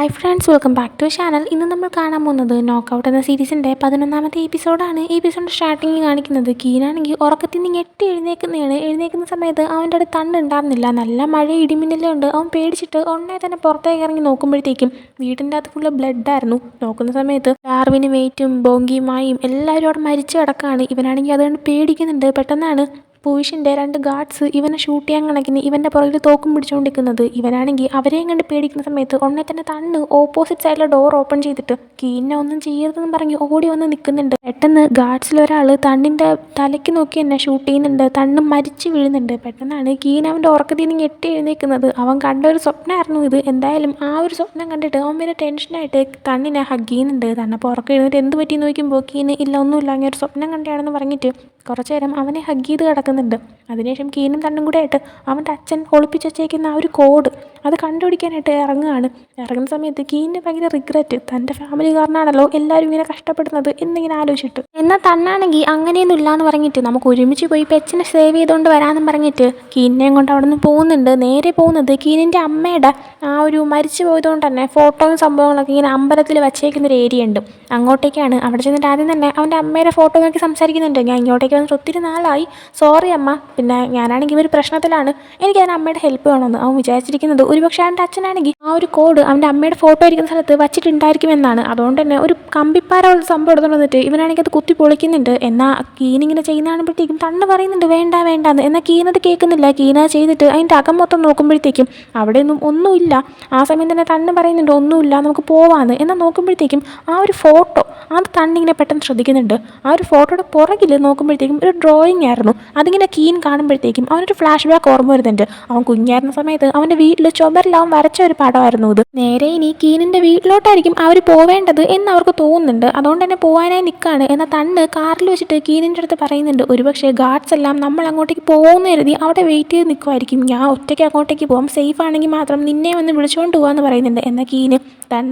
Hi friends, welcome back to channel. ഇന്ന് നമ്മൾ കാണാൻ പോകുന്നത് നോക്കൗട്ട് എന്ന സീരീസിൻ്റെ 11ാമത്തെ എപ്പിസോഡാണ്. ഈ എപ്പിസോഡിൻ്റെ സ്റ്റാർട്ടിങ് കാണിക്കുന്നത് കീനാണെങ്കിൽ ഉറക്കത്തിൽ നിന്ന് ഞെട്ടി എഴുന്നേൽക്കുന്ന സമയത്ത് അവൻ്റെ അടുത്ത് തണ്ടുണ്ടായിരുന്നില്ല. നല്ല മഴ ഇടിമിന്നലും ഉണ്ട്. അവൻ പേടിച്ചിട്ട് ഉടനെ തന്നെ പുറത്തേക്ക് ഇറങ്ങി നോക്കുമ്പോഴത്തേക്കും വീടിൻ്റെ അകത്ത് ഫുള്ള് ബ്ലഡായിരുന്നു. നോക്കുന്ന സമയത്ത് ഡാർവിനും വെയിറ്റും ബോങ്കിയും മായും എല്ലാവരും അവിടെ മരിച്ചു കിടക്കുകയാണ്. ഇവനാണെങ്കിൽ അതുകൊണ്ട് പേടിക്കുന്നുണ്ട്. പെട്ടെന്നാണ് പൂവിഷിൻ്റെ 2 ഗാർഡ്സ് ഇവനെ ഷൂട്ട് ചെയ്യാൻ കണക്കിന് ഇവൻ്റെ പുറകിൽ തോക്കും പിടിച്ചുകൊണ്ടിരിക്കുന്നത്. ഇവനാണെങ്കിൽ അവരെയും കണ്ട് പേടിക്കുന്ന സമയത്ത് ഉടനെ തന്നെ തണ്ണ് ഓപ്പോസിറ്റ് സൈഡിലെ ഡോർ ഓപ്പൺ ചെയ്തിട്ട് കീനിനെ ഒന്നും ചെയ്യരുതെന്ന് പറഞ്ഞ് ഓടി വന്ന് നിൽക്കുന്നുണ്ട്. പെട്ടെന്ന് ഗാർഡ്സിലൊരാൾ തണ്ണിൻ്റെ തലയ്ക്ക് നോക്കി തന്നെ ഷൂട്ട് ചെയ്യുന്നുണ്ട്. തണ്ണ് മരിച്ചു വീഴുന്നുണ്ട്. പെട്ടെന്നാണ് കീൻ അവൻ്റെ ഉറക്കത്തിൽ നിന്ന് ഞെട്ടി എഴുന്നേൽക്കുന്നത്. അവൻ കണ്ട ഒരു സ്വപ്നമായിരുന്നു ഇത്. എന്തായാലും ആ ഒരു സ്വപ്നം കണ്ടിട്ട് അവൻ വരെ ടെൻഷനായിട്ട് തണ്ണിനെ ഹഗ് ചെയ്യുന്നുണ്ട്. തന്നപ്പോൾ ഉറക്കം എഴുന്നേറ്റ് എന്ത് പറ്റി നോക്കുമ്പോൾ കീന് ഇല്ല ഒന്നുമില്ല, അങ്ങനെ ഒരു സ്വപ്നം കണ്ടാണെന്ന് പറഞ്ഞിട്ട് കുറച്ച് നേരം അവനെ ഹഗ് ചെയ്ത് കിടക്കുന്നുണ്ട്. അതിനുശേഷം കീനും തണ്ടും കൂടെ ആയിട്ട് അവൻ്റെ അച്ഛൻ ഒളിപ്പിച്ച് വച്ചേക്കുന്ന ആ ഒരു കോഡ് അത് കണ്ടുപിടിക്കാനായിട്ട് ഇറങ്ങുന്ന സമയത്ത് കീനിന് ഭയങ്കര റിഗ്രറ്റ്. തൻ്റെ ഫാമിലി കാരണമാണല്ലോ എല്ലാവരും ഇങ്ങനെ കഷ്ടപ്പെടുന്നത് എന്നിങ്ങനെ ആലോചിച്ചിട്ട്, എന്നാൽ തന്നാണെങ്കിൽ അങ്ങനെയൊന്നും ഇല്ലയെന്ന് പറഞ്ഞിട്ട് നമുക്ക് ഒരുമിച്ച് പോയി പെച്ചിനെ സേവ് ചെയ്തുകൊണ്ട് വരാമെന്നും പറഞ്ഞിട്ട് കീനിനെയും കൊണ്ട് അവിടെ നിന്ന് പോകുന്നുണ്ട്. നേരെ പോകുന്നത് കീനിൻ്റെ അമ്മയുടെ ആ ഒരു മരിച്ചു പോയതുകൊണ്ട് തന്നെ ഫോട്ടോയും സംഭവങ്ങളൊക്കെ ഇങ്ങനെ അമ്പലത്തിൽ വച്ചേക്കുന്നൊരു ഏരിയ ഉണ്ട്. അങ്ങോട്ടേക്കാണ്. അവിടെ ചെന്നിട്ട് ആദ്യം തന്നെ അവൻ്റെ അമ്മയുടെ ഫോട്ടോ നോക്കി സംസാരിക്കുന്നുണ്ട്. ഞാൻ ഇങ്ങോട്ടേക്ക് വന്നിട്ട് ഒത്തിരി നാളായി, സോറി അമ്മ, പിന്നെ ഞാനാണെങ്കിൽ ഒരു പ്രശ്നത്തിലാണ്, എനിക്ക് അതിന് അമ്മയുടെ ഹെൽപ്പ് വേണമെന്ന്. അവൻ വിചാരിച്ചിരിക്കുന്നത് ഒരുപക്ഷെ അവൻ്റെ അച്ഛനാണെങ്കിൽ ആ ഒരു കോഡ് അവൻ്റെ അമ്മയുടെ ഫോട്ടോ ഇരിക്കുന്ന സ്ഥലത്ത് വച്ചിട്ടുണ്ടായിരിക്കുമെന്നാണ്. അതുകൊണ്ട് തന്നെ ഒരു കമ്പിപ്പാരമുള്ള സംഭവം എടുത്തുകൊണ്ട് വന്നിട്ട് ഇവനാണെങ്കിൽ അത് കുത്തി പൊളിക്കുന്നുണ്ട്. എന്നാൽ കീനിങ്ങനെ ചെയ്യുന്നതാകുമ്പോഴത്തേക്കും തണ്ണ് പറയുന്നുണ്ട് വേണ്ടാന്ന്. എന്നാൽ കീനത് കേൾക്കുന്നില്ല. കീന ചെയ്തിട്ട് അതിൻ്റെ അകം മൊത്തം നോക്കുമ്പോഴത്തേക്കും അവിടെയൊന്നും ഒന്നുമില്ല. ആ സമയം തന്നെ തണ്ണ് പറയുന്നുണ്ട് ഒന്നുമില്ല, നമുക്ക് പോവാന്ന്. എന്നാൽ നോക്കുമ്പോഴത്തേക്കും ആ ഒരു ഫോട്ടോ അത് തണ്ണിങ്ങനെ പെട്ടെന്ന് ശ്രദ്ധിക്കുന്നുണ്ട്. ആ ഒരു ഫോട്ടോയുടെ പുറകിൽ നോക്കുമ്പോഴത്തേക്കും ഒരു ഡ്രോയിങ് ആയിരുന്നു. അതിങ്ങനെ കീൻ കാണുമ്പോഴത്തേക്കും അവനൊരു ഫ്ലാഷ് ബാക്ക് ഓർമ്മ വരുന്നുണ്ട്. അവൻ കുഞ്ഞായിരുന്ന സമയത്ത് അവൻ്റെ വീട്ടിൽ ചുമരിലാവൻ വരച്ച ഒരു പടമായിരുന്നു ഇത്. നേരെ ഇനി കീനിൻ്റെ വീട്ടിലോട്ടായിരിക്കും അവർ പോവേണ്ടത് എന്ന് അവർക്ക് തോന്നുന്നുണ്ട്. അതുകൊണ്ട് തന്നെ പോകാനായി നിൽക്കുകയാണ്. എന്നാൽ തണ്ണ് കാറിൽ വെച്ചിട്ട് കീനിൻ്റെ അടുത്ത് പറയുന്നുണ്ട് ഒരുപക്ഷെ ഗാർഡ്സ് എല്ലാം നമ്മൾ അങ്ങോട്ടേക്ക് പോകുമെന്ന് കരുതി അവിടെ വെയിറ്റ് ചെയ്ത് നിൽക്കുമായിരിക്കും. ഞാൻ ഒറ്റയ്ക്ക് അങ്ങോട്ടേക്ക് പോകാം, സേഫ് ആണെങ്കിൽ മാത്രം നിന്നെ വന്ന് വിളിച്ചുകൊണ്ട് പോകാമെന്ന് പറയുന്നുണ്ട്. എന്നാൽ കീന്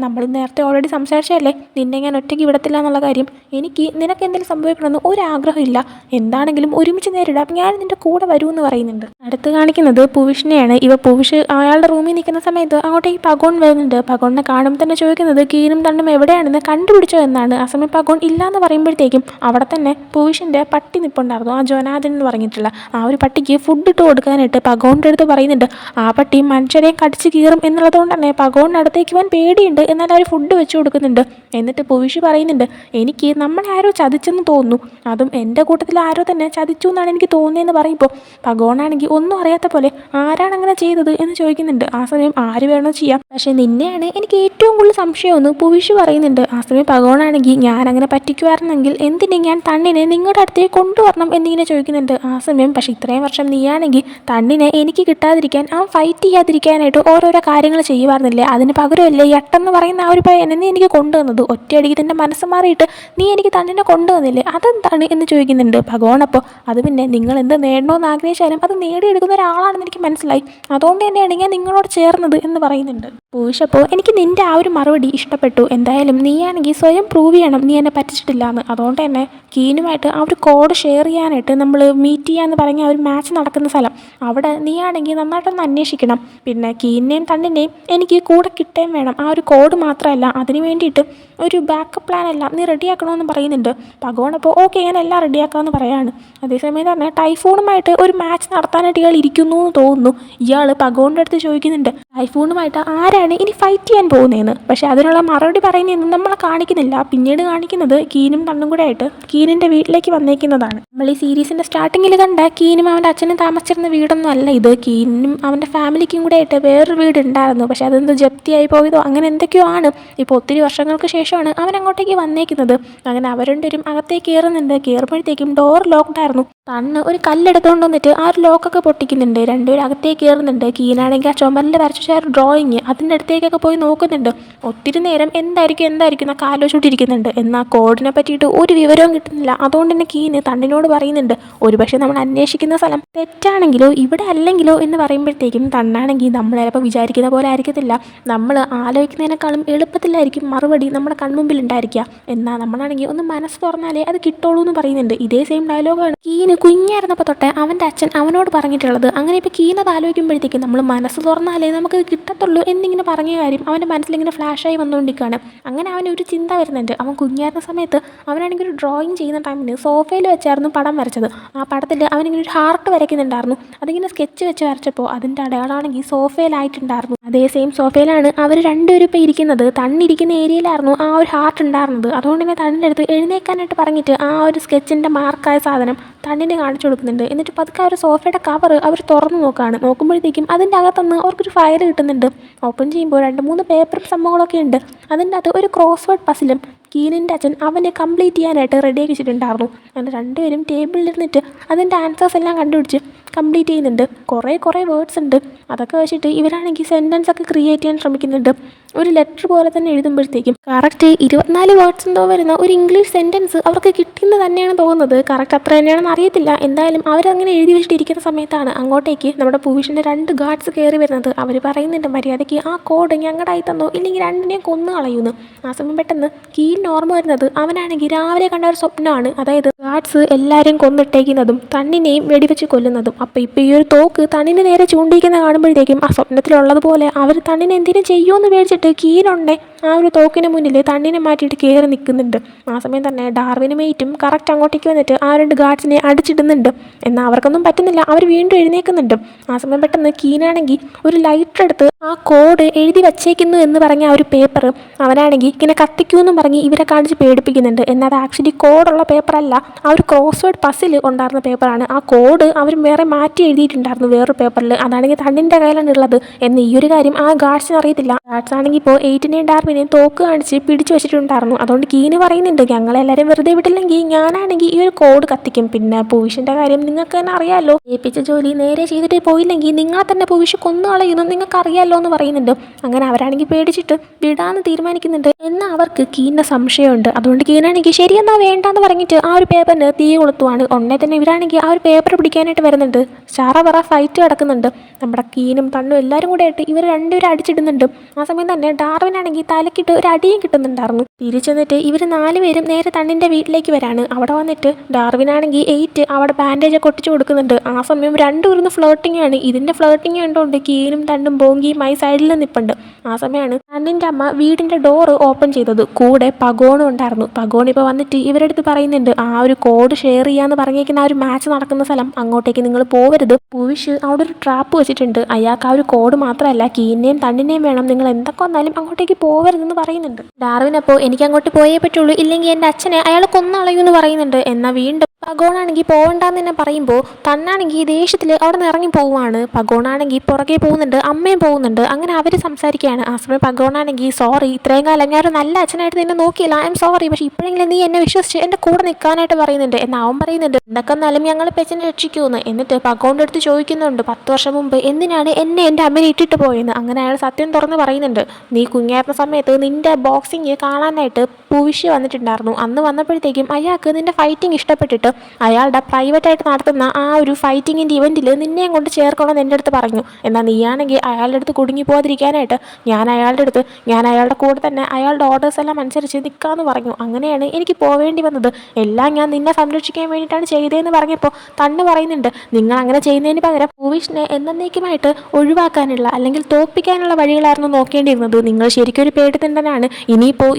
നമ്മൾ നേരത്തെ ഓൾറെഡി സംസാരിച്ചതല്ലേ, നിന്നെ ഞാൻ ഒറ്റയ്ക്ക് വിടത്തില്ല എന്നുള്ള കാര്യം. എനിക്ക് നിനക്ക് എന്തെങ്കിലും സംഭവിക്കണമെന്ന് ഒരാഗ്രഹമില്ല, എന്താണെങ്കിലും ഒരുമിച്ച് നേരിടാം, ഞാൻ നിൻ്റെ കൂടെ വരുമെന്ന് പറയുന്നുണ്ട്. അടുത്ത് കാണിക്കുന്നത് പൂവിഷിനെയാണ്. പൂവിഷ് അയാളുടെ റൂമിൽ നിൽക്കുന്ന സമയത്ത് അങ്ങോട്ടേക്ക് പഗോൺ വരുന്നുണ്ട്. പഗോണിനെ കാണുമ്പോൾ തന്നെ ചോദിക്കുന്നത് കീനും തണ്ടും എവിടെയാണെന്ന് കണ്ടുപിടിച്ചോ എന്നാണ്. ആ സമയം പഗോൺ ഇല്ലയെന്ന് പറയുമ്പോഴത്തേക്കും അവിടെ തന്നെ പൂവിഷിൻ്റെ പട്ടി നിൽപ്പുണ്ടായിരുന്നു, ആ ജോനാഥൻ എന്ന് പറഞ്ഞിട്ടുള്ള ആ ഒരു പട്ടിക്ക് ഫുഡ് ഇട്ട് കൊടുക്കാനായിട്ട് പഗോണിൻ്റെ അടുത്ത് പറയുന്നുണ്ട്. ആ പട്ടി മനുഷ്യരെയും കടിച്ച് കീറും എന്നുള്ളതുകൊണ്ട് തന്നെ പഗോണിനടുത്തേക്ക് പോകാൻ പേടിയുണ്ട്. എന്നാൽ അവർ ഫുഡ് വെച്ച് കൊടുക്കുന്നുണ്ട്. എന്നിട്ട് പൂവിഷ് പറയുന്നുണ്ട് എനിക്ക് നമ്മളെ ആരോ ചതിച്ചെന്ന് തോന്നുന്നു, അതും എൻ്റെ കൂട്ടത്തിൽ ആരോ തന്നെ ചതിച്ചു എന്നാണ് എനിക്ക് തോന്നിയെന്ന് പറയുമ്പോൾ പഗോണാണെങ്കിൽ ഒന്നും അറിയാത്ത പോലെ ആരാണ് അങ്ങനെ ചെയ്തത് എന്ന് ചോദിക്കുന്നുണ്ട്. ആ സമയം ആര് വേണോ ചെയ്യാം, പക്ഷേ നിന്നെയാണ് എനിക്ക് ഏറ്റവും കൂടുതൽ സംശയമെന്ന് പൂവിഷ് പറയുന്നുണ്ട്. ആ സമയം പഗോണാണെങ്കിൽ ഞാൻ അങ്ങനെ പറ്റിക്കുമായിരുന്നെങ്കിൽ എന്തിനെ ഞാൻ തണ്ണിനെ നിങ്ങളുടെ അടുത്തേക്ക് കൊണ്ടുവരണം എന്നിങ്ങനെ ചോദിക്കുന്നുണ്ട്. ആ സമയം പക്ഷേ ഇത്രയും വർഷം നീയാണെങ്കിൽ തണ്ണിനെ എനിക്ക് കിട്ടാതിരിക്കാൻ അവൻ ഫൈറ്റ് ചെയ്യാതിരിക്കാനായിട്ട് ഓരോരോ കാര്യങ്ങൾ ചെയ്യുമായിരുന്നില്ലേ, അതിന് പകരമല്ലേ യട്ടെന്ന് പറയുന്ന ആ ഒരു പയ്യനെ നീ എനിക്ക് കൊണ്ടുവന്നത്, ഒറ്റയടിക്ക് നിൻ്റെ മനസ്സ് മാറിയിട്ട് നീ എനിക്ക് തണ്ണിനെ കൊണ്ടുവന്നില്ലേ, അതെന്താണ് എന്ന് ചോദിക്കുന്നുണ്ട് പഗോൺ. അപ്പോൾ അത് പിന്നെ നിങ്ങൾ എന്ത് നേടണമെന്ന് ആഗ്രഹിച്ചാലും അത് നേടിയെടുക്കുന്ന ഒരാളാണെന്ന് എനിക്ക് മനസ്സിലായി, അതുകൊണ്ട് തന്നെയാണ് ഞാൻ നിങ്ങളോട് ചേർന്നത് എന്ന് പറയുന്നുണ്ട്. പൂവിഷപ്പോൾ എനിക്ക് നിൻ്റെ ആ ഒരു മറുപടി ഇഷ്ടപ്പെട്ടു, എന്തായാലും നീയാണെങ്കിൽ സ്വയം പ്രൂവ് ചെയ്യണം നീ എന്നെ പറ്റിച്ചിട്ടില്ല എന്ന്. അതുകൊണ്ട് തന്നെ കീനുമായിട്ട് ആ ഒരു കോഡ് ഷെയർ ചെയ്യാനായിട്ട് നമ്മൾ മീറ്റ് ചെയ്യാമെന്ന് പറഞ്ഞ ആ ഒരു മാച്ച് നടക്കുന്ന സ്ഥലം അവിടെ നീയാണെങ്കിൽ നന്നായിട്ടൊന്ന് അന്വേഷിക്കണം. പിന്നെ കീനിനെയും തണ്ണിനെയും എനിക്ക് കൂടെ കിട്ടുകയും വേണം. ആ ഒരു കോഡ് മാത്രമല്ല, അതിന് വേണ്ടിയിട്ട് ഒരു ബാക്കപ്പ് പ്ലാൻ എല്ലാം നീ റെഡിയാക്കണമെന്ന് പറയുന്നുണ്ട് പഗോൺ. അപ്പോൾ ഓക്കെ ഞാൻ എല്ലാം റെഡിയാക്കാമെന്ന് പറയാണ്. അതേസമയം തന്നെ ടൈഫൂണുമായിട്ട് ഒരു മാച്ച് നടത്താനായിട്ട് ഇയാൾ ഇരിക്കുന്നു എന്ന് തോന്നുന്നു. ഇയാൾ പഗോണിൻ്റെ അടുത്ത് ചോദിക്കുന്നുണ്ട് ടൈഫൂണുമായിട്ട് ആരാണ് ഇനി ഫൈറ്റ് ചെയ്യാൻ പോകുന്നതെന്ന്. പക്ഷേ അതിനുള്ള മറുപടി പറയുന്നതൊന്നും നമ്മളെ കാണിക്കുന്നില്ല. പിന്നീട് കാണിക്കുന്നത് കീനും തണ്ണും കൂടെ ആയിട്ട് കീനിൻ്റെ വീട്ടിലേക്ക് വന്നേക്കുന്നതാണ്. നമ്മൾ ഈ സീരീസിൻ്റെ സ്റ്റാർട്ടിങ്ങിൽ കണ്ട കീനും അവൻ്റെ അച്ഛനും താമസിച്ചിരുന്ന വീടൊന്നും അല്ല ഇത്. കീനും അവൻ്റെ ഫാമിലിക്കും കൂടെ ആയിട്ട് വേറൊരു വീട് ഉണ്ടായിരുന്നു. പക്ഷേ അതെന്തോ ജപ്തിയായി പോയതോ അങ്ങനെ എന്തൊക്കെയോ ആണ്. ഇപ്പോൾ ഒത്തിരി വർഷങ്ങൾക്ക് ശേഷമാണ് അവൻ അങ്ങോട്ടേക്ക് വന്നേക്കുന്നത്. അങ്ങനെ അവർ രണ്ടുപേരും അകത്തേക്ക് കയറുന്നുണ്ട്. കയറുമ്പോഴത്തേക്കും ഡോർ ലോക്ക്ഡ് ആയിരുന്നു. തണ്ണ് ഒരു കല്ലെടുത്തുകൊണ്ട് വന്നിട്ട് ആ ഒരു ലോക്കൊക്കെ പൊട്ടിക്കുന്നുണ്ട്. രണ്ടുപേരും അകത്തേക്ക് കയറുന്നുണ്ട്. കീനാണെങ്കിൽ ആ ചുമരിൽ വരച്ച ഡ്രോയിങ് അതിൻ്റെ അടുത്തേക്കൊക്കെ പോയി നോക്കുന്നുണ്ട്. ഒത്തിരി നേരം എന്തായിരിക്കും എന്നൊക്കെ ആലോചിച്ചുകൊണ്ടിരിക്കുന്നുണ്ട്. എന്നാൽ കോഡിനെ പറ്റിയിട്ട് ഒരു വിവരവും കിട്ടുന്നില്ല. അതുകൊണ്ട് തന്നെ കീന് തണ്ണിനോട് പറയുന്നുണ്ട് ഒരുപക്ഷെ നമ്മൾ അന്വേഷിക്കുന്ന സ്ഥലം തെറ്റാണെങ്കിലോ ഇവിടെ അല്ലെങ്കിലോ എന്ന് പറയുമ്പോഴത്തേക്കും തണ്ണാണെങ്കിൽ നമ്മൾ ചിലപ്പോൾ വിചാരിക്കുന്ന പോലെ ആയിരിക്കത്തില്ല, നമ്മൾ ആലോചിക്കുന്നതിനേക്കാളും എളുപ്പത്തിലായിരിക്കും മറുപടി നമ്മുടെ കൺമുമ്പിൽ ഉണ്ടായിരിക്കുക. എന്നാൽ നമ്മളാണെങ്കിൽ ഒന്ന് മനസ്സ് തുറന്നാലേ അത് കിട്ടുള്ളൂ എന്ന് പറയുന്നുണ്ട്. ഇതേ സെയിം ഡയലോഗാണ് കീന് കുഞ്ഞായിരുന്നപ്പോൾ തൊട്ടേ അവൻ്റെ അച്ഛൻ അവനോട് പറഞ്ഞിട്ടുള്ളത്. അങ്ങനെ ഇപ്പോൾ കീനത് ആലോചിക്കുമ്പോഴത്തേക്കും നമ്മൾ മനസ്സ് തുറന്ന് തന്നാലേ നമുക്ക് കിട്ടത്തുള്ളൂ എന്നിങ്ങനെ പറഞ്ഞ കാര്യം അവൻ്റെ മനസ്സിലിങ്ങനെ ഫ്ലാഷായി വന്നുകൊണ്ടിരിക്കുകയാണ്. അങ്ങനെ അവനൊരു ചിന്ത വരുന്നുണ്ട്. അവൻ കുഞ്ഞായിരുന്ന സമയത്ത് അവനാണെങ്കിൽ ഒരു ഡ്രോയിങ് ചെയ്യുന്ന ടൈമിന് സോഫയിൽ വെച്ചായിരുന്നു പടം വരച്ചത്. ആ പടത്തിൽ അവനിങ്ങനെ ഒരു ഹാർട്ട് വരയ്ക്കുന്നുണ്ടായിരുന്നു. അതിങ്ങനെ സ്കെച്ച് വെച്ച് വരച്ചപ്പോൾ അതിൻ്റെ അടയാളമാണെങ്കിൽ സോഫയിലായിട്ടുണ്ടായിരുന്നു. അതേ സെയിം സോഫയിലാണ് അവർ രണ്ടുപേരും ഇപ്പോൾ ഇരിക്കുന്നത്. തണ്ണിരിക്കുന്ന ഏരിയയിലായിരുന്നു ആ ഒരു ഹാർട്ട് ഉണ്ടായിരുന്നത്. അതുകൊണ്ട് തന്നെ തണ്ണിൻ്റെ അടുത്ത് എഴുന്നേക്കാനായിട്ട് പറഞ്ഞിട്ട് ആ ഒരു സ്കെച്ചിൻ്റെ മാർക്കായ സാധനം തണ്ണിനെ കാണിച്ചു കൊടുക്കുന്നുണ്ട്. എന്നിട്ട് പതുക്കെ അവർ സോഫയുടെ കവർ അവർ തുറന്നു നോക്കുമ്പോഴത്തേക്കും അതിൻ്റെ അകത്തുനിന്ന് അവർക്കൊരു ഫയൽ കിട്ടുന്നുണ്ട്. ഓപ്പൺ ചെയ്യുമ്പോൾ 2-3 പേപ്പർ സംഭവങ്ങളൊക്കെ ഉണ്ട്. അതിൻ്റെ അകത്ത് ഒരു ക്രോസ് വേർഡ് പസിലും കീനിൻ്റെ അച്ഛൻ അവനെ കംപ്ലീറ്റ് ചെയ്യാനായിട്ട് റെഡിയാക്കി വെച്ചിട്ടുണ്ടായിരുന്നു. അങ്ങനെ രണ്ടുപേരും ടേബിളിലിരുന്നിട്ട് അതിൻ്റെ ആൻസേഴ്സ് എല്ലാം കണ്ടുപിടിച്ച് കംപ്ലീറ്റ് ചെയ്യുന്നുണ്ട്. കുറേ വേർഡ്സ് ഉണ്ട്. അതൊക്കെ വെച്ചിട്ട് ഇവരാണെങ്കിൽ സെൻറ്റൻസ് ഒക്കെ ക്രിയേറ്റ് ചെയ്യാൻ ശ്രമിക്കുന്നുണ്ട്. ഒരു ലെറ്റർ പോലെ തന്നെ എഴുതുമ്പോഴത്തേക്കും കറക്റ്റ് 24 വേർഡ്സ് എന്തോ വരുന്ന ഒരു ഇംഗ്ലീഷ് സെൻറ്റൻസ് അവർക്ക് കിട്ടിയെന്ന് തന്നെയാണ് തോന്നുന്നത്. കറക്റ്റ് അത്ര തന്നെയാണെന്ന് അറിയത്തില്ല. എന്തായാലും അവരങ്ങനെ എഴുതി വെച്ചിട്ടിരിക്കുന്ന സമയത്താണ് അങ്ങോട്ടേക്ക് നമ്മുടെ പൂവിഷിൻ്റെ 2 ഗാർഡ്സ് കയറി വരുന്നത്. അവർ പറയുന്നുണ്ട് മര്യാദയ്ക്ക് ആ കോഡ് ഞങ്ങളുടെ ആയി തന്നോ ഇല്ലെങ്കിൽ രണ്ടിനെയും കൊന്നു കളയുന്നു. ആ സമയം പെട്ടെന്ന് കീലിന് ഓർമ്മ വരുന്നത് അവനാണെങ്കിൽ രാവിലെ കണ്ട ഒരു സ്വപ്നമാണ്. അതായത് ഗാർഡ്സ് എല്ലാവരെയും കൊന്നിട്ടേക്കുന്നതും തണ്ണിനെയും വെടിവെച്ച് കൊല്ലുന്നതും. അപ്പോൾ ഇപ്പോൾ ഈ ഒരു തോക്ക് തണ്ണിന് നേരെ ചൂണ്ടിരിക്കുന്ന കാണുമ്പോഴത്തേക്കും ആ സ്വപ്നത്തിലുള്ളതുപോലെ അവർ തണ്ണിനെ എന്തെങ്കിലും ചെയ്യുമെന്ന് പേടിച്ചിട്ട് കീനുണ്ടേ ആ ഒരു തോക്കിന് മുന്നിൽ തണ്ണിനെ മാറ്റിയിട്ട് കയറി നിൽക്കുന്നുണ്ട്. ആ സമയം തന്നെ ഡാർവിനും മെയ്റ്റും കറക്റ്റ് അങ്ങോട്ടേക്ക് വന്നിട്ട് ആ 2 ഗാർഡ്സിനെ അടിച്ചിടുന്നുണ്ട്. എന്നാൽ അവർക്കൊന്നും പറ്റുന്നില്ല. അവർ വീണ്ടും എഴുന്നേൽക്കുന്നുണ്ട്. ആ സമയം പെട്ടെന്ന് കീനാണെങ്കിൽ ഒരു ലൈറ്റർ എടുത്ത് ആ കോഡ് എഴുതി വച്ചേക്കുന്നു എന്ന് പറഞ്ഞ ആ ഒരു പേപ്പർ അവനാണെങ്കിൽ ഇങ്ങനെ കത്തിക്കുമെന്നും പറഞ്ഞ് ഇവരെ കാണിച്ച് പേടിപ്പിക്കുന്നുണ്ട്. എന്നാൽ അത് ആക്ച്വലി കോഡുള്ള പേപ്പറല്ല, ആ ഒരു ക്രോസ് വേർഡ് പസിൽ ഉണ്ടായിരുന്ന പേപ്പറാണ്. ആ കോഡ് അവർ വേറെ മാറ്റി എഴുതിയിട്ടുണ്ടായിരുന്നു വേറൊരു പേപ്പറിൽ. അതാണെങ്കിൽ തണ്ണിൻ്റെ കയ്യിലാണ് ഉള്ളത് എന്ന് ഈ ഒരു കാര്യം ആ ഗാർഡ്സിന് അറിയത്തില്ല. ഗാർഡ്സ് ആണെങ്കിൽ ഇപ്പോൾ 8നെയും ഡാർവിനെയും തോക്ക് കാണിച്ച് പിടിച്ചു വെച്ചിട്ടുണ്ടായിരുന്നു. അതുകൊണ്ട് കീന് പറയുന്നുണ്ട് ഞങ്ങളെല്ലാവരും വെറുതെ വിട്ടില്ലെങ്കിൽ ഞാനാണെങ്കിൽ ഈ ഒരു കോഡ് കത്തിക്കും. പിന്നെ പൂവിഷിൻ്റെ കാര്യം നിങ്ങൾക്ക് തന്നെ അറിയാമല്ലോ, ഏൽപ്പിച്ച ജോലി നേരെ ചെയ്തിട്ട് പോയില്ലെങ്കിൽ നിങ്ങളെ തന്നെ പൂവിഷ് കൊന്നു കളയുന്നു നിങ്ങൾക്ക് അറിയാമല്ലോ എന്ന് പറയുന്നുണ്ട്. അങ്ങനെ അവരാണെങ്കിൽ പേടിച്ചിട്ട് വിടാന്ന് തീരുമാനിക്കുന്നുണ്ട്. എന്നാൽ അവർക്ക് കീനിൻ്റെ സംശയമുണ്ട്. അതുകൊണ്ട് കീനാണെങ്കിൽ ശരിയെന്നാ വേണ്ടാന്ന് പറഞ്ഞിട്ട് ആ ഒരു പേപ്പറിന് തീ കൊളുത്തുവാണ്. ഉടനെ തന്നെ ഇവരാണെങ്കിൽ ആ ഒരു പേപ്പർ പിടിക്കാനായിട്ട് വരുന്നുണ്ട്. ചറ ഫൈറ്റ് കിടക്കുന്നുണ്ട്. നമ്മുടെ കീനും തണ്ണും എല്ലാവരും കൂടെ ആയിട്ട് ഇവർ രണ്ടുപേരും അടിച്ചിടുന്നുണ്ട്. ആ സമയം തന്നെ ഡാർവിനാണെങ്കിൽ തലക്കിട്ട് ഒരു അടിയും കിട്ടുന്നുണ്ടായിരുന്നു. തിരിച്ചെന്നിട്ട് ഇവർ 4 പേരും നേരെ തണ്ണിൻ്റെ വീട്ടിലേക്ക് വരാണ്. അവിടെ വന്നിട്ട് ഡാർവിനാണെങ്കിൽ 8 അവിടെ ബാൻഡേജൊക്കെ ഒട്ടിച്ച് കൊടുക്കുന്നുണ്ട്. ആ സമയം രണ്ടുപേരും ഫ്ലേർട്ടിംഗ് ആണ്. ഇതിൻ്റെ ഫ്ലേർട്ടിംഗ് കണ്ടുകൊണ്ട് കീനും തണ്ണും ബോങ്കിയുമായി സൈഡിൽ നിൽപ്പുണ്ട്. ആ സമയമാണ് തണ്ണിൻ്റെ അമ്മ വീടിൻ്റെ ഡോറ് ഓപ്പൺ ചെയ്തത്. കൂടെ പഗോണും ഉണ്ടായിരുന്നു. പഗോൺ ഇപ്പോൾ വന്നിട്ട് ഇവരുടെ അടുത്ത് പറയുന്നുണ്ട് ആ ഒരു കോഡ് ഷെയർ ചെയ്യാന്ന് പറഞ്ഞേക്കുന്ന ആ ഒരു മാച്ച് നടക്കുന്ന സ്ഥലം അങ്ങോട്ടേക്ക് നിങ്ങൾ പോവരുത്. പൂവിഷ് അവിടെ ഒരു ട്രാപ്പ് വെച്ചിട്ടുണ്ട്. അയാൾക്ക് ആ ഒരു കോഡ് മാത്രമല്ല കീനിനെയും തണ്ണിനെയും വേണം. നിങ്ങൾ എന്തൊക്കെ വന്നാലും അങ്ങോട്ടേക്ക് പോവരുതെന്ന് പറയുന്നുണ്ട്. ഡാർവിൻ അപ്പോൾ എനിക്ക് അങ്ങോട്ട് പോയേ പറ്റുള്ളൂ ഇല്ലെങ്കിൽ എൻ്റെ അച്ഛനെ അയാൾ കൊന്നളയുമെന്ന് പറയുന്നുണ്ട്. എന്നാൽ വീണ്ടും പഗോണാണെങ്കിൽ പോകണ്ടെന്ന് തന്നെ പറയുമ്പോൾ തണ്ണാണെങ്കിൽ ദേഷ്യത്തിൽ അവിടെ നിന്ന് ഇറങ്ങി പോവുകയാണ്. പഗോണാണെങ്കിൽ പുറകെ പോകുന്നുണ്ട്, അമ്മയും പോകുന്നുണ്ട്. അങ്ങനെ അവർ സംസാരിക്കുകയാണ്. ആ സമയം പഗോണാണെങ്കിൽ സോറി, ഇത്രയും കാലം ഞാൻ ഒരു നല്ല അച്ഛനായിട്ട് നിന്നെ നോക്കിയില്ല, ഐ എം സോറി, പക്ഷേ ഇപ്പോഴെങ്കിലും നീ എന്നെ വിശ്വസിച്ച് എൻ്റെ കൂടെ നിൽക്കാനായിട്ട് പറയുന്നുണ്ട്. എന്നാൽ അവൻ പറയുന്നുണ്ട് എന്തൊക്കെ എന്നാലും ഞങ്ങൾ പെച്ചിനെ രക്ഷിക്കുമെന്ന്. എന്നിട്ട് പഗോണിൻ്റെ അടുത്ത് ചോദിക്കുന്നുണ്ട് 10 വർഷം മുമ്പ് എന്തിനാണ് എന്നെ എൻ്റെ അമ്മനെ ഇട്ടിട്ട് പോയെന്ന്. അങ്ങനെ അയാൾ സത്യം തുറന്ന് പറയുന്നുണ്ട്. നീ കുഞ്ഞായിരുന്ന സമയത്ത് നിൻ്റെ ബോക്സിങ് കാണാനായിട്ട് പൂവിഷ് വന്നിട്ടുണ്ടായിരുന്നു. അന്ന് വന്നപ്പോഴത്തേക്കും അയാൾക്ക് നിൻ്റെ ഫൈറ്റിംഗ് ഇഷ്ടപ്പെട്ടിട്ട് അയാളുടെ പ്രൈവറ്റായിട്ട് നടത്തുന്ന ആ ഒരു ഫൈറ്റിങ്ങിൻ്റെ ഇവൻറ്റിൽ നിന്നെയും കൊണ്ട് ചേർക്കണമെന്ന് എൻ്റെ അടുത്ത് പറഞ്ഞു. എന്നാൽ നീയാണെങ്കിൽ അയാളുടെ അടുത്ത് കുടുങ്ങി പോകാതിരിക്കാനായിട്ട് ഞാൻ അയാളുടെ കൂടെ തന്നെ അയാളുടെ ഓർഡേഴ്സ് എല്ലാം അനുസരിച്ച് നിൽക്കാമെന്ന് പറഞ്ഞു. അങ്ങനെയാണ് എനിക്ക് പോവേണ്ടി വന്നത്. എല്ലാം ഞാൻ നിന്നെ സംരക്ഷിക്കാൻ വേണ്ടിയിട്ടാണ് ചെയ്തതെന്ന് പറഞ്ഞപ്പോൾ തണ്ണ് പറയുന്നുണ്ട് നിങ്ങൾ അങ്ങനെ ചെയ്യുന്നതിന് പകരം പൂവിഷിനെ എന്നേക്കുമായിട്ട് ഒഴിവാക്കാനുള്ള അല്ലെങ്കിൽ തോൽപ്പിക്കാനുള്ള വഴികളായിരുന്നു നോക്കേണ്ടിയിരുന്നത്. നിങ്ങൾ ശരിക്കും ഒരു പേടിത്തണ്ടനാണ്.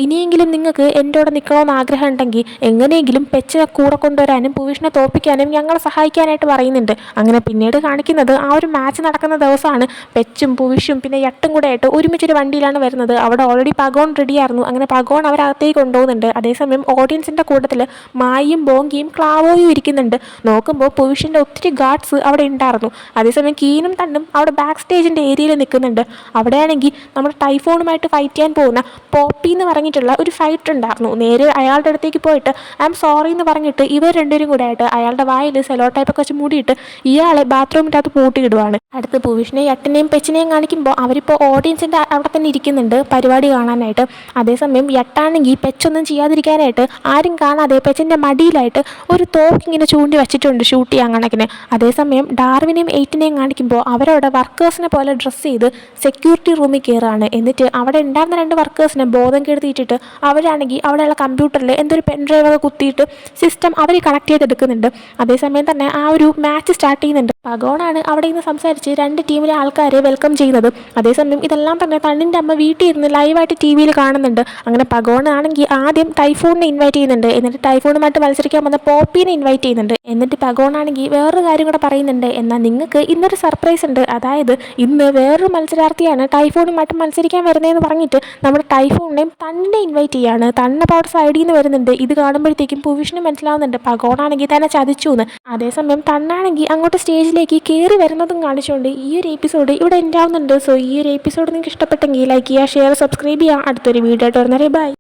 ഇനിയെങ്കിലും നിങ്ങൾക്ക് എൻ്റെ കൂടെ നിൽക്കണമെന്ന് ആഗ്രഹം ഉണ്ടെങ്കിൽ എങ്ങനെയെങ്കിലും പെച്ചിനെ കൂടെ കൊണ്ടുവരാനും പൂവിഷിനെ തോൽപ്പിക്കാനും ഞങ്ങളെ സഹായിക്കാനായിട്ട് പറയുന്നുണ്ട്. അങ്ങനെ പിന്നീട് കാണിക്കുന്നത് ആ ഒരു മാച്ച് നടക്കുന്ന ദിവസമാണ്. പെച്ചും പൂവിഷും പിന്നെ യട്ടും കൂടെ ആയിട്ട് ഒരുമിച്ചൊരു വണ്ടിയിലാണ് വരുന്നത്. അവിടെ ഓൾറെഡി പഗോൺ റെഡിയായിരുന്നു. അങ്ങനെ പഗോൺ അവരകത്തേക്ക് കൊണ്ടുപോകുന്നുണ്ട്. അതേസമയം ഓഡിയൻസിൻ്റെ കൂട്ടത്തിൽ മായും ബോങ്കിയും ക്ലാവോയും ഇരിക്കുന്നുണ്ട്. നോക്കുമ്പോൾ പൂവിഷിൻ്റെ ഒത്തിരി ഗാർഡ്സ് അവിടെ ഉണ്ടായിരുന്നു. അതേസമയം കീനും തണ്ണും അവിടെ ബാക്ക് സ്റ്റേജിൻ്റെ ഏരിയയിൽ നിൽക്കുന്നുണ്ട്. അവിടെയാണെങ്കിൽ നമ്മുടെ ടൈഫോണുമായിട്ട് ഫൈറ്റ് ചെയ്യാൻ പോകുന്ന പോപ്പി എന്ന് പറഞ്ഞിട്ടുള്ള ഒരു ഫൈറ്റർ ഉണ്ടായിരുന്നു. നേരെ അയാളുടെ അടുത്തേക്ക് പോയിട്ട് ഐ എം സോറി എന്ന് പറഞ്ഞിട്ട് ഇവർ രണ്ടുപേരും കൂടെ ആയിട്ട് അയാളുടെ വായിൽ സെലോ ടൈപ്പൊക്കെ വെച്ച് മൂടിയിട്ട് ഇയാളെ ബാത്റൂമിൻ്റെ അകത്ത് പൂട്ടിയിടുവാണ്. അടുത്ത് പൂവിഷിനെയും യട്ടിനെയും പെച്ചിനെയും കാണിക്കുമ്പോൾ അവരിപ്പോൾ ഓഡിയൻസിൻ്റെ അവിടെ തന്നെ ഇരിക്കുന്നുണ്ട് പരിപാടി കാണാനായിട്ട്. അതേസമയം യട്ടാണെങ്കിൽ പെച്ചൊന്നും ചെയ്യാതിരിക്കാനായിട്ട് ആരും കാണാതെ പെച്ചിൻ്റെ മടിയിലായിട്ട് ഒരു തോക്കിങ്ങനെ ചൂണ്ടി വെച്ചിട്ടുണ്ട് ഷൂട്ട് ചെയ്യാൻ കണക്കിന്. അതേസമയം ഡാർവിനെയും 8നെയും കാണിക്കുമ്പോൾ അവരവിടെ വർക്കേഴ്സിനെ പോലെ ഡ്രസ്സ് ചെയ്ത് സെക്യൂരിറ്റി റൂമിൽ കയറുകയാണ്. എന്നിട്ട് അവിടെ ഉണ്ടായിരുന്ന 2 വർക്കേഴ്സിനെ ബോധം കെടുത്തിയിട്ടിട്ട് അവരാണെങ്കിൽ അവിടെയുള്ള കമ്പ്യൂട്ടറിൽ എന്തൊരു പെൻ ഡ്രൈവൊക്കെ കുത്തിയിട്ട് സിസ്റ്റം അവർ കണക്ട് ആക്ട് ചെയ്തെടുക്കുന്നുണ്ട്. അതേസമയം തന്നെ ആ ഒരു മാച്ച് സ്റ്റാർട്ട് ചെയ്യുന്നുണ്ട്. പഗോണാണ് അവിടെ നിന്ന് സംസാരിച്ച് 2 ടീമിലെ ആൾക്കാരെ വെൽക്കം ചെയ്യുന്നത്. അതേസമയം ഇതെല്ലാം തന്നെ തണ്ണിൻ്റെ അമ്മ വീട്ടിൽ ഇരുന്ന് ലൈവായിട്ട് TV-യിൽ കാണുന്നുണ്ട്. അങ്ങനെ പഗോണാണെങ്കിൽ ആദ്യം ടൈഫൂണിനെ ഇൻവൈറ്റ് ചെയ്യുന്നുണ്ട്. എന്നിട്ട് ടൈഫൂണുമായിട്ട് മത്സരിക്കാൻ വന്ന പോപ്പീനെ ഇൻവൈറ്റ് ചെയ്യുന്നുണ്ട്. എന്നിട്ട് പഗോണാണെങ്കിൽ വേറൊരു കാര്യം കൂടെ പറയുന്നുണ്ട്. എന്നാൽ നിങ്ങൾക്ക് ഇന്നൊരു സർപ്രൈസ് ഉണ്ട്. അതായത് ഇന്ന് വേറൊരു മത്സരാർത്ഥിയാണ് ടൈഫൂണുമായിട്ട് മത്സരിക്കാൻ വരുന്നതെന്ന് പറഞ്ഞിട്ട് നമ്മുടെ ടൈഫൂണിനെയും തണ്ണിനെ ഇൻവൈറ്റ് ചെയ്യാണ്. തണ്ണപ്പോൾ അവിടെ സൈഡിൽ നിന്ന് വരുന്നുണ്ട്. ഇത് കാണുമ്പോഴത്തേക്കും പുവിഷിന് മനസ്സിലാവുന്നുണ്ട് പഗോണാണെങ്കിൽ തന്നെ ചതിച്ചു എന്ന്. അതേസമയം തണ്ണാണെങ്കിൽ അങ്ങോട്ട് സ്റ്റേജിലേക്ക് കയറി വരുന്നതും കാണിച്ചുകൊണ്ട് ഈ ഒരു എപ്പിസോഡ് ഇവിടെ എൻഡ് ആവുന്നുണ്ട്. സോ ഈ ഒരു എപ്പിസോഡ് നിങ്ങൾക്ക് ഇഷ്ടപ്പെട്ടെങ്കിൽ ലൈക്ക് ചെയ്യുക, ഷെയർ, സബ്സ്ക്രൈബ് ചെയ്യുക. അടുത്തൊരു വീഡിയോ ആയിട്ട് വരുന്നവരെ ബൈ.